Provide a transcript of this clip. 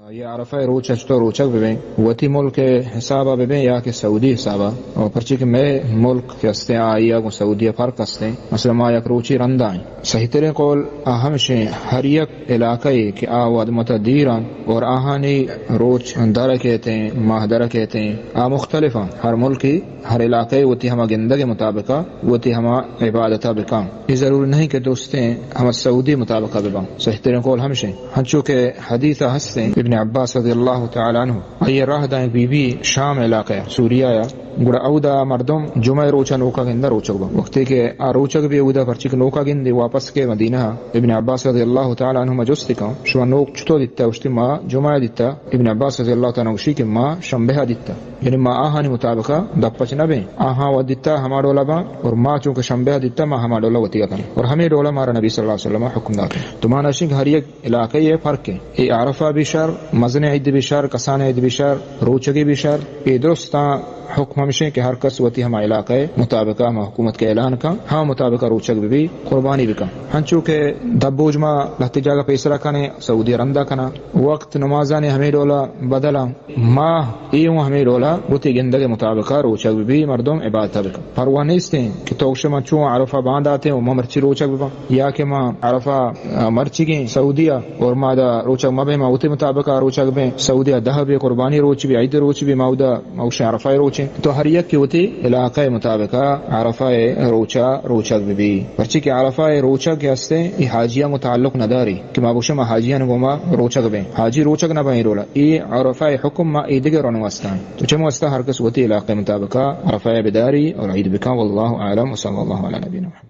یہ عرفہ روچ اچتو روچک ببین وتی ملک حسابہ ببین یا کہ سعودی حسابہ اور پرچی کہ میں ملک کے ہستے آئیا کو سعودی فرق ہستے مثلا ما یک روچی رندائیں صحیح طرح قول اہمشیں ہر یک علاقے کہ آواد متدیران اور آہانی روچ درہ کہتے ہیں ماہ درہ کہتے ہیں مختلفاں ہر ملکی ہر علاقے وتی ہما گندگ مطابقہ وتی ہما عبادتہ بکام یہ ضروری نہیں کہ دوستیں ہما سعودی مطابقہ بباں صحیح طرح قول ہمشیں ہنچو کہ حدیثہ ہستے ابن عباس رضی اللہ تعالی عنہ یہ راہ دائیں بی بی شام علاقہ سوریہ یا گڑا اودا مردم جمعہ روچا نوکا گندہ روچک با وقتی کہ روچک بھی اودا پرچک نوکا گندی واپس کے مدینہ ابن عباس رضی اللہ تعالی عنہ مجستی کام شو نوک چطو دیتا وشتی ما جمعہ دیتا ابن عباس رضی اللہ تعالی عنہ وشی کہ ما شنبہ دیتا یعنی ما آہانی مطابقہ دپچ نبیں آہاں ود دیتا ہما ڈولا با اور ما چونکہ شنبہ دیتا ما ہما ڈولا وطیہ کن اور ہمیں ڈولا مارا نبی صلی اللہ علیہ وسلم حکم داتا تو مانا شنگ ہر ایک علاقہ یہ فرق ہے ای عرفہ بھی شر مزن عید بھی شر کسان عید بھی شر روچگی بھی شر ای درستا حکم ہمشہ کہ ہر کس وتی ہما علاقہ مطابقہ ہما حکومت کے اعلان کا ہاں مطابقہ روچک بھی قربانی بھی کا ہنچو کہ دبوج ما لہتی جاگہ پیسرا کنے سعودی رندہ کنا وقت نمازان ہمیں ڈولا بدلا ماہ ایوں ہمیں ڈولا وتی گندگ مطابقہ روچک بھی مردم عبادت بکا پرواہ نیستے ہیں کہ توکش ما چون عرفہ باند آتے ہیں وہ مرچی روچک بھی یا کہ ما عرفہ مرچی گئیں سعودیہ اور ما دا روچک مبے ما وتی مطابقہ روچک بھی سعودیہ دہ بھی قربانی روچ بھی عید روچ بھی مودا موش عرفہ روچ تو ہر یک کی ہوتی علاقہ مطابقہ عرفہ روچا روچک بھی پرچی کہ عرفہ روچک کے ہستے یہ حاجیہ متعلق نداری کہ ما بوشم حاجیہ نگوما روچک بیں حاجی روچک نہ بیں رولا یہ عرفہ حکم ما ایدگر رونو واسطان تو چمو واسطہ ہر کس ہوتی علاقہ مطابقہ عرفہ بداری اور عید بکا واللہ اعلم وصلی اللہ علی نبینا محمد.